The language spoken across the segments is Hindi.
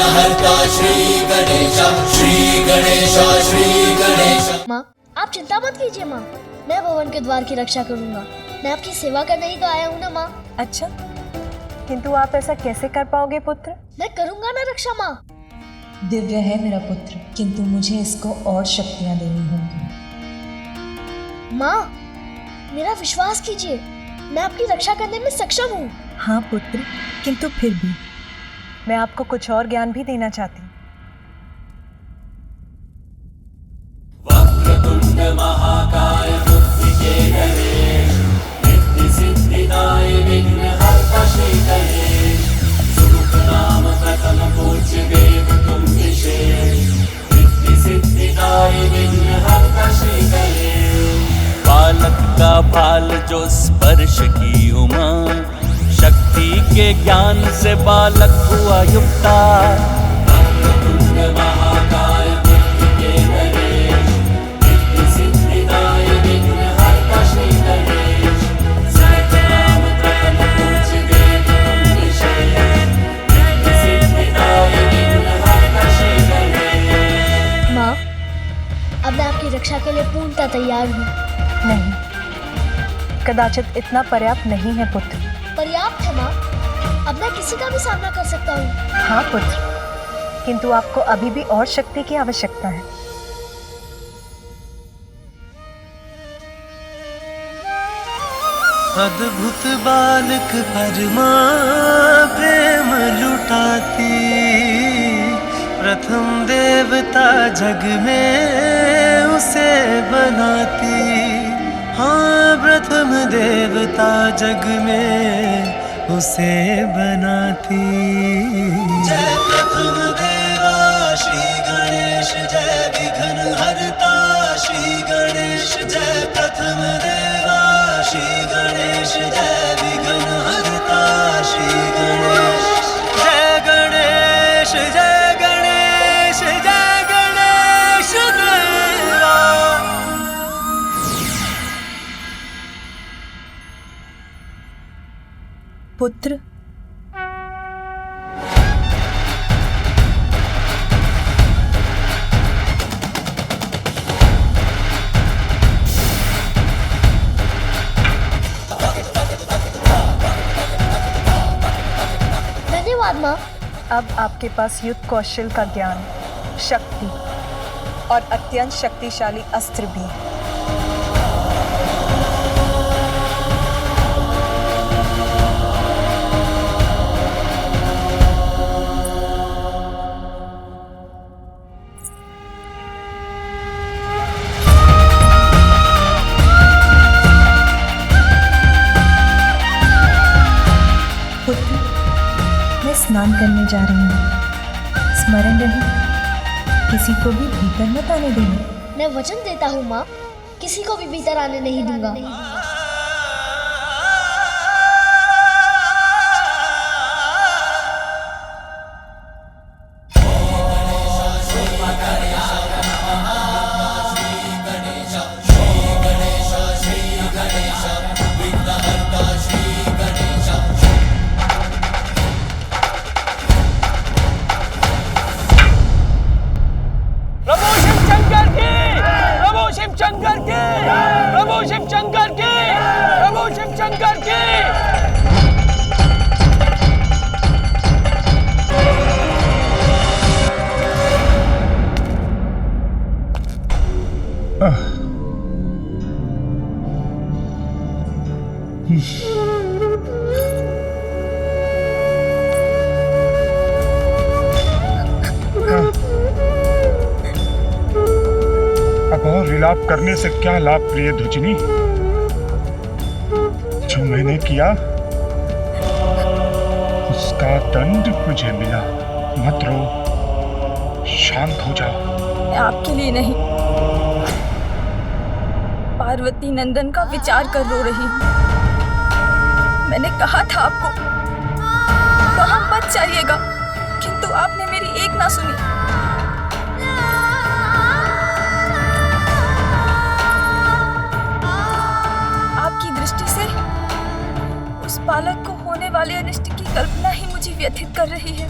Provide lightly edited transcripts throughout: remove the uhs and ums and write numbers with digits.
विघ्नहर्ता श्री गणेश, श्री गणेश, श्री गणेश। माँ आप चिंता मत कीजिए माँ, मैं भवन के द्वार की रक्षा करूंगा। मैं आपकी सेवा करने ही तो आया हूँ ना माँ। अच्छा, किंतु आप ऐसा कैसे कर पाओगे पुत्र? मैं करूंगा ना रक्षा माँ। दिव्य है मेरा पुत्र, किंतु मुझे इसको और शक्तियां देनी होंगी। माँ मेरा विश्वास कीजिए, मैं आपकी रक्षा करने में सक्षम हूँ। हाँ पुत्र, किंतु फिर भी मैं आपको कुछ और ज्ञान भी देना चाहती हूँ। वक्रतुंड महाकाय बुद्धिके गणेश, सिद्धि सिद्धिदाय विघ्नहर्ता श्री गणेश। सुमुख नाम प्रथम पूज्य वेद तुम विशेष, सिद्धि सिद्धिदाय विघ्नहर्ता श्री गणेश। बालक का बाल जो स्पर्श की उमा, शक्ति के ज्ञान से बालक हुआ युक्ता। वक्रतुंड महाकाय बुद्धिके गणेश, सिद्धि सिद्धिदाय विघ्नहर्ता श्री गणेश। नाम प्रथम पूज्य वेद तुम विशेष, सिद्धि सिद्धिदाय विघ्नहर्ता श्री गणेश। माँ अब मैं आपकी रक्षा के लिए पूर्णतः तैयार हूँ। नहीं, कदाचित इतना पर्याप्त नहीं है पुत्र। पर्याप्त है माँ, अब मैं किसी का भी सामना कर सकता हूँ। हाँ पुत्र, किंतु आपको अभी भी और शक्ति की आवश्यकता है। अद्भुत बालक परमा प्रेम लुटाती, प्रथम देवता जग में उसे बनाती। हाँ प्रथम देवता जग में उसे बनाती। जय प्रथम देवा श्री गणेश, जय विघ्न हरता श्री गणेश। जय प्रथम देवा श्री गणेश, जय विघ्न हरता श्री गणेश। जय गणेश, जय गणेश, जय गणेश देवा। पुत्र, धन्यवाद माँ। अब आपके पास युद्ध कौशल का ज्ञान, शक्ति और अत्यंत शक्तिशाली अस्त्र भी है। पुत्र, मैं स्नान करने जा रही हूँ। स्मरण रहे, किसी को भी भीतर मत आने देना। मैं वचन देता हूँ माँ, किसी को भी भीतर आने नहीं दूंगा। अब और विलाप करने से क्या लाभ प्रिय ध्वजिनी? जो मैंने किया उसका दंड मुझे मिला। मत रो, शांत हो जाओ। मैं आपके लिए नहीं, पार्वती नंदन का विचार कर रो रही हूँ। मैंने कहा था आपको वहां मत जाइएगा, किंतु आपने मेरी एक ना सुनी। आपकी दृष्टि से उस बालक को होने वाले अनिष्ट की कल्पना ही मुझे व्यथित कर रही है।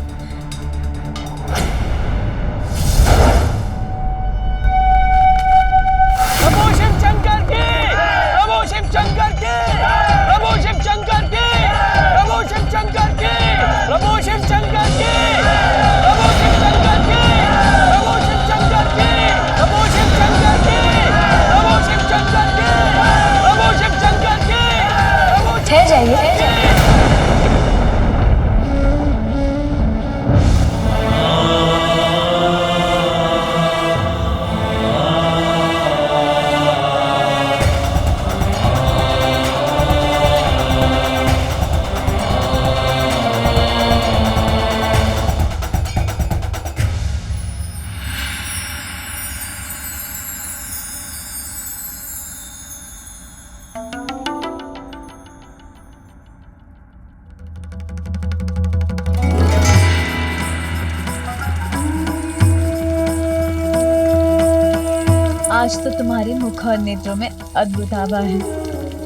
आज तो तुम्हारे मुख और नेत्रों में अद्भुत आभा है।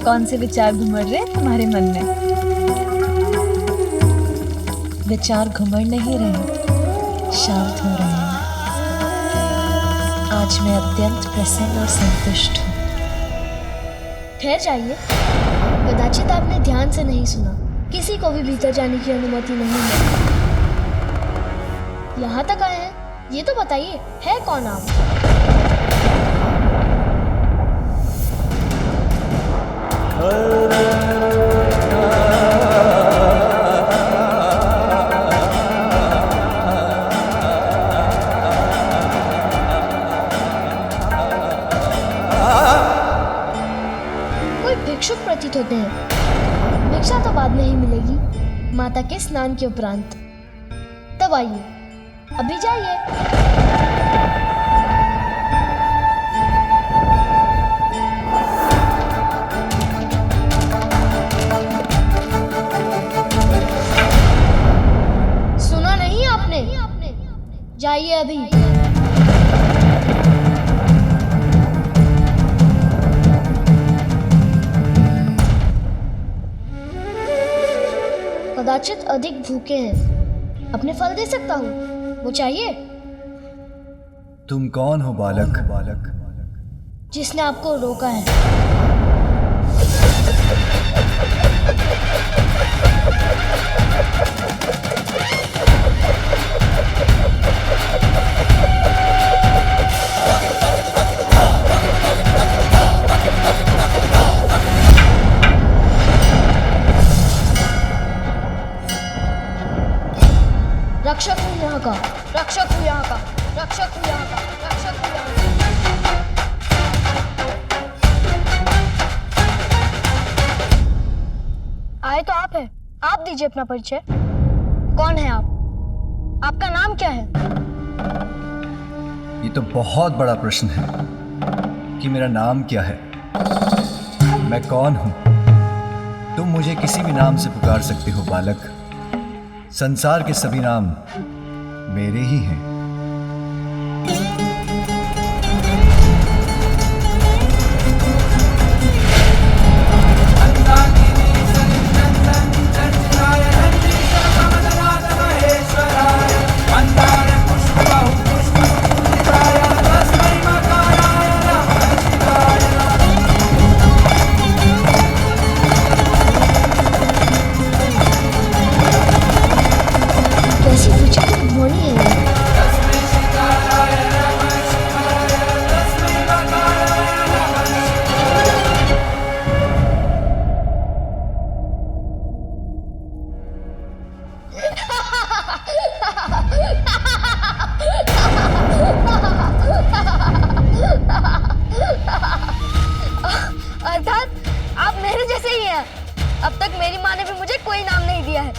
कौन से विचार घुमड़ रहे तुम्हारे मन में? विचार घुमड़ नहीं रहे, शांत हो रहे हैं। आज मैं अत्यंत प्रसन्न और संतुष्ट हूँ। ठहर जाइए, कदाचित आपने ध्यान से नहीं सुना। किसी को भी भीतर जाने की अनुमति नहीं है। यहाँ तक आए हैं, ये तो बताइए है कौन आप? कोई भिक्षुक प्रतीत होते हैं। भिक्षा तो बाद में ही मिलेगी, माता के स्नान के उपरांत। तब आइए, अभी जाइए। सुना नहीं आपने? जाइए अभी। कदाचित अधिक भूखे हैं, अपने फल दे सकता हूँ, वो चाहिए? तुम कौन हो बालक? जिसने आपको रोका है। रक्षक हूँ यहाँ का, रक्षक हूँ यहाँ का, रक्षक हूँ यहाँ का, रक्षक हूँ यहाँ का। आए तो आप हैं, आप दीजिए अपना परिचय। कौन है आप? आपका नाम क्या है? ये तो बहुत बड़ा प्रश्न है कि मेरा नाम क्या है, मैं कौन हूं। तुम मुझे किसी भी नाम से पुकार सकते हो बालक। संसार के सभी नाम मेरे ही हैं। कैसी विचित्र ध्वनि है ये। अर्थात आप मेरे जैसे ही हैं। अब तक मेरी माँ ने भी मुझे कोई नाम नहीं दिया है।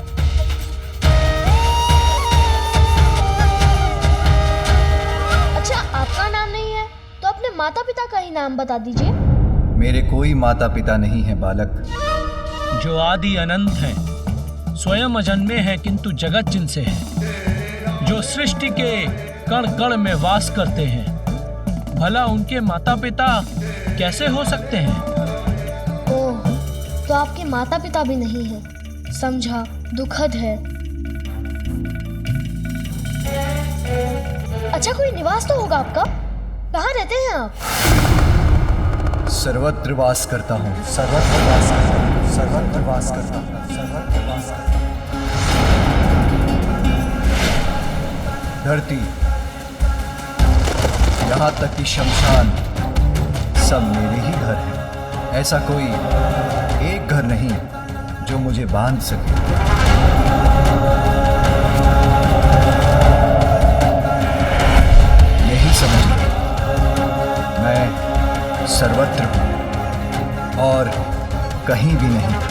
अच्छा, आपका नाम नहीं है तो अपने माता पिता का ही नाम बता दीजिए। मेरे कोई माता पिता नहीं है बालक। जो आदि अनंत हैं, स्वयं अजन्मे हैं किंतु जगत जिनसे है, जो सृष्टि के कण कण में वास करते हैं, भला उनके माता पिता कैसे हो सकते हैं? ओह, तो आपके माता पिता भी नहीं है। समझा, दुखद है। अच्छा, कोई निवास तो होगा आपका? कहाँ रहते हैं आप? सर्वत्र वास करता हूँ, सर्वत्र वास करता हूँ, सर्वत्र वास करता हूँ, सर्वत्र वास करता हूँ। धरती, यहाँ तक कि शमशान, सब मेरे ही घर हैं। ऐसा कोई एक घर नहीं जो मुझे बांध सके। यही समझ मैं सर्वत्र हूँ और कहीं भी नहीं।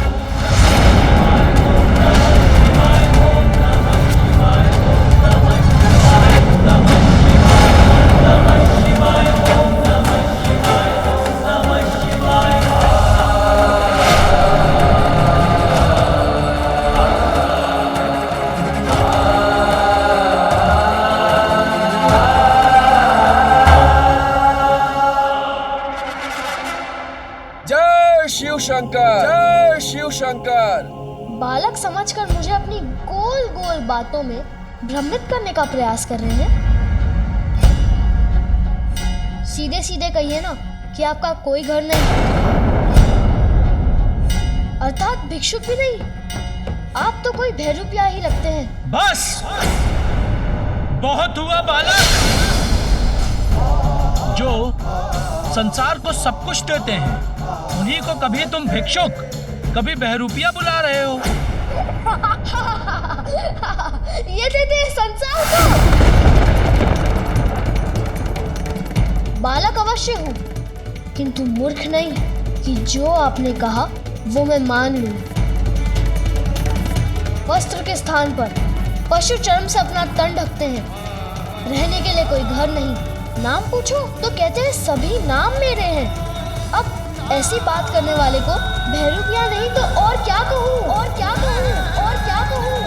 शंकर, जय शिव शंकर। बालक समझकर मुझे अपनी गोल गोल बातों में भ्रमित करने का प्रयास कर रहे हैं। सीधे सीधे कहिए ना कि आपका कोई घर नहीं, अर्थात भिक्षुक भी नहीं। आप तो कोई भैरूपिया ही लगते हैं। बस बहुत हुआ बालक। जो संसार को सब कुछ देते हैं उन्हीं को कभी तुम भिक्षुक, कभी बहरूपिया बुला रहे हो। ये देते हैं संसार को। बालक अवश्य हूँ, किंतु मूर्ख नहीं कि जो आपने कहा वो मैं मान लूं। वस्त्र के स्थान पर पशु चर्म से अपना तन ढकते हैं। रहने के लिए कोई घर नहीं। नाम पूछो तो कहते हैं सभी नाम मेरे हैं। अब ऐसी बात करने वाले को भैरूपिया नहीं तो और क्या कहूँ, और क्या कहूँ, और क्या कहूँ।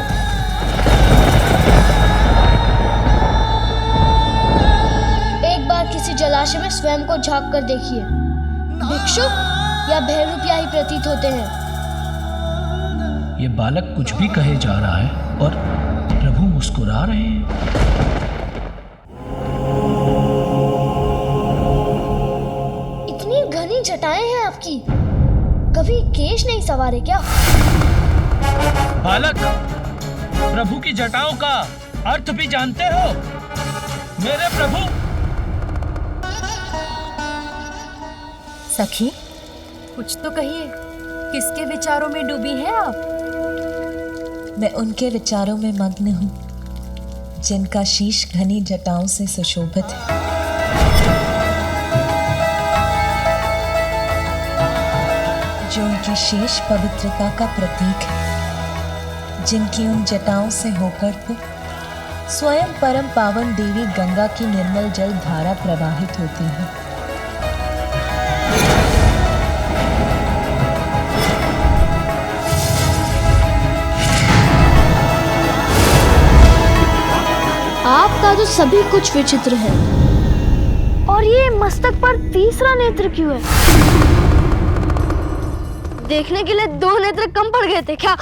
एक बार किसी जलाशय में स्वयं को झांक कर देखिए, भिक्षुक या भैरूपिया ही प्रतीत होते हैं। ये बालक कुछ भी कहे जा रहा है और प्रभु मुस्कुरा रहे हैं। जटाएं हैं आपकी, कभी केश नहीं सवारे क्या? बालक, प्रभु की जटाओं का अर्थ भी जानते हो? मेरे प्रभु। सखी, कुछ तो कहिए, किसके विचारों में डूबी हैं आप? मैं उनके विचारों में मग्न हूँ जिनका शीश घनी जटाओं से सुशोभित है। जो उनकी शेष पवित्रता का प्रतीक है, जिनकी उन जटाओं से होकर तो स्वयं परम पावन देवी गंगा की निर्मल जल धारा प्रवाहित होती है। आपका तो सभी कुछ विचित्र है। और ये मस्तक पर तीसरा नेत्र क्यों है? देखने के लिए दो नेत्र कम पड़ गए थे क्या?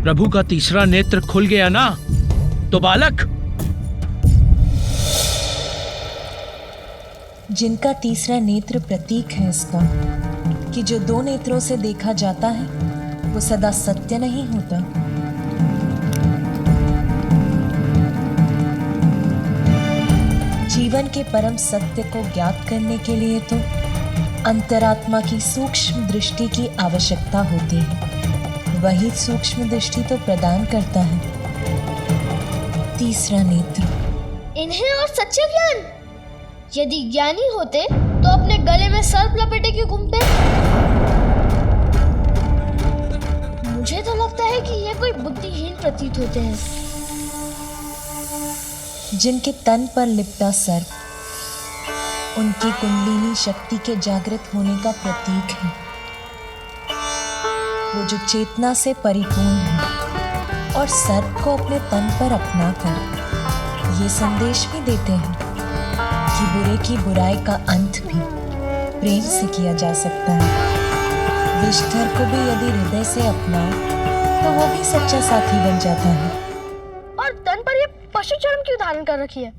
प्रभु का तीसरा नेत्र खुल गया ना तो बालक। जिनका तीसरा नेत्र प्रतीक है इसका कि जो दो नेत्रों से देखा जाता है वो सदा सत्य नहीं होता। जीवन के परम सत्य को ज्ञात करने के लिए तो अंतरात्मा की सूक्ष्म दृष्टि की आवश्यकता होती है। वही सूक्ष्म दृष्टि तो प्रदान करता है तीसरा नेत्र। इन्हें और सच्चे ज्ञान? यदि ज्ञानी होते तो अपने गले में सर्प लपेटे क्यों घूमते? मुझे तो लगता है कि ये कोई बुद्धिहीन प्रतीत होते हैं। जिनके तन पर लिपटा सर्प उनकी कुंडलिनी शक्ति के जागृत होने का प्रतीक है। वो जो चेतना से परिपूर्ण है और सर्प को अपने तन पर अपना कर ये संदेश भी देते हैं कि बुरे की बुराई का अंत भी प्रेम से किया जा सकता है। विषधर को भी यदि हृदय से अपनाए तो वो भी सच्चा साथी बन जाता है। और तन पर ये पशु चर्म क्यों धारण कर रखी है?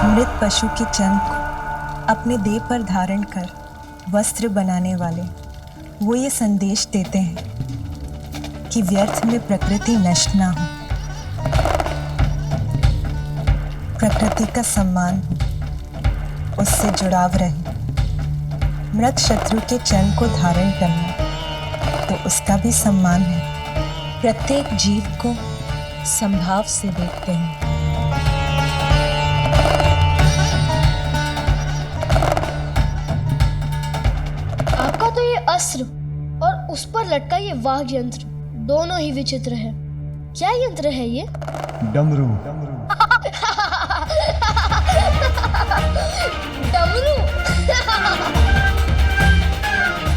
मृत पशु के चर्म को अपने देह पर धारण कर वस्त्र बनाने वाले वो ये संदेश देते हैं कि व्यर्थ में प्रकृति नष्ट ना हो, प्रकृति का सम्मान हो, उससे जुड़ाव रहे। मृत शत्रु के चर्म को धारण करना तो उसका भी सम्मान है। प्रत्येक जीव को संभाव से देखते हैं। आपका तो ये अस्त्र और उस पर लटका ये वाद्य यंत्र दोनों ही विचित्र है। क्या यंत्र है ये? डमरू। डमरू।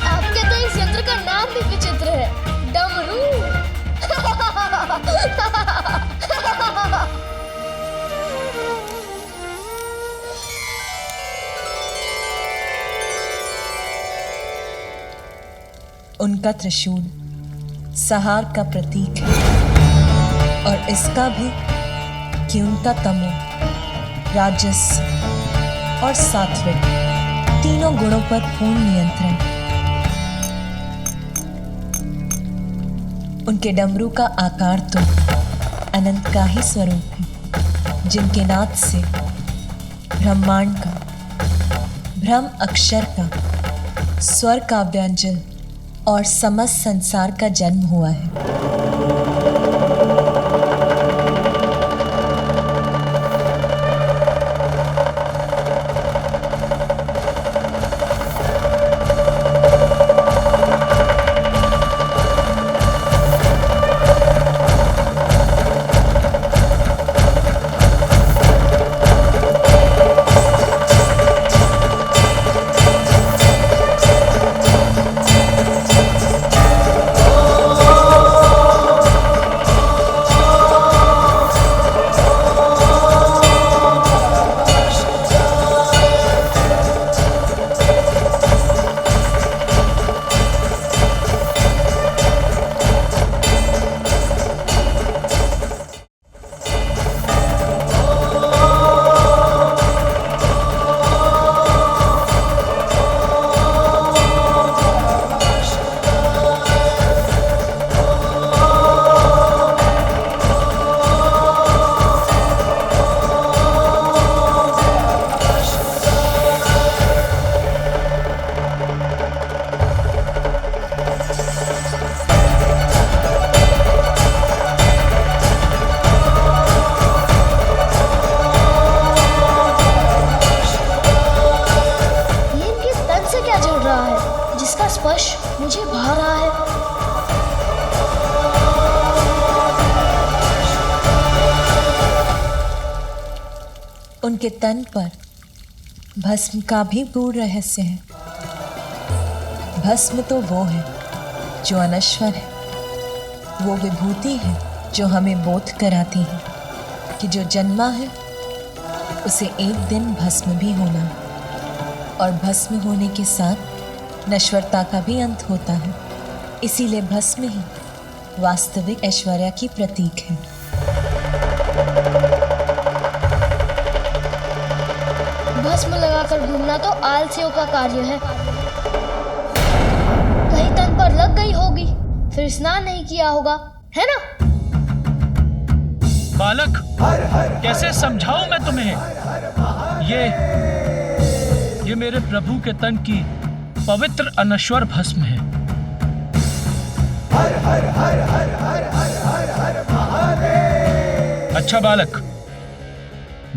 आपके तो इस यंत्र का नाम भी विचित्र है, डमरू। उनका त्रिशूल सहार का प्रतीक है, और इसका भी कि उनका तमो, राजस और सात्विक तीनों गुणों पर पूर्ण नियंत्रण। उनके डमरू का आकार तो अनंत का ही स्वरूप है, जिनके नाद से ब्रह्मांड का, ब्रह्म अक्षर का, स्वर का व्यंजन और समस्त संसार का जन्म हुआ है। स्पर्श मुझे भा रहा है। उनके तन पर भस्म का भी गूढ़ रहस्य है। भस्म तो वो है जो अनश्वर है, वो विभूति है जो हमें बोध कराती है कि जो जन्मा है उसे एक दिन भस्म भी होना है, और भस्म होने के साथ नश्वरता का भी अंत होता है। इसीलिए भस्म ही वास्तविक ऐश्वर्य की प्रतीक है। भस्म लगाकर घूमना तो आलसियों का कार्य है। कहीं तन पर लग गई होगी, फिर स्नान नहीं किया होगा, है ना? बालक, कैसे समझाऊं मैं तुम्हें? ये मेरे प्रभु के तन की पवित्र अनश्वर भस्म है। अच्छा बालक,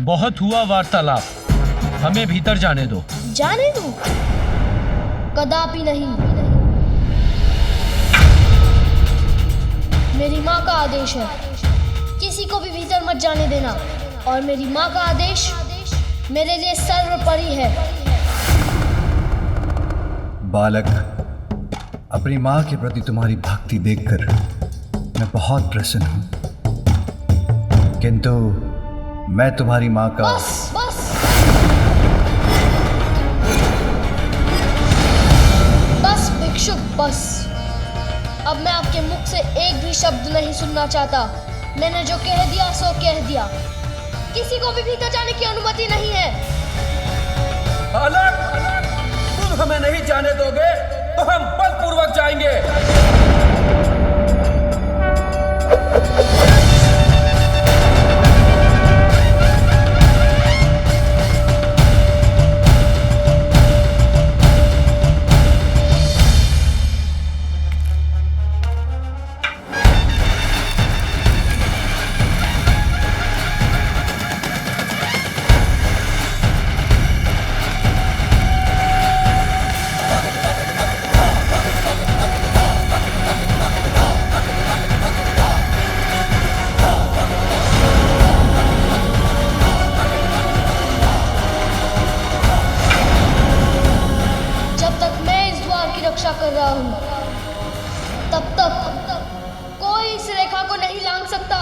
बहुत हुआ वार्तालाप, हमें भीतर जाने दो। जाने दो? कदापि नहीं। मेरी माँ का आदेश है, किसी को भी भीतर मत जाने देना, और मेरी माँ का आदेश मेरे लिए सर्वोपरि है। बालक, अपनी माँ के प्रति तुम्हारी भक्ति देखकर मैं बहुत प्रसन्न हूँ, किंतु मैं तुम्हारी माँ का बस भिक्षुक, बस। अब मैं आपके मुख से एक भी शब्द नहीं सुनना चाहता। मैंने जो कह दिया सो कह दिया। किसी को भी भीतर जाने की अनुमति नहीं है। बालक, तुम हमें नहीं जाने दोगे तो हम बलपूर्वक जाएंगे। कर रहा हूं, तब तक कोई इस रेखा को नहीं लांघ सकता।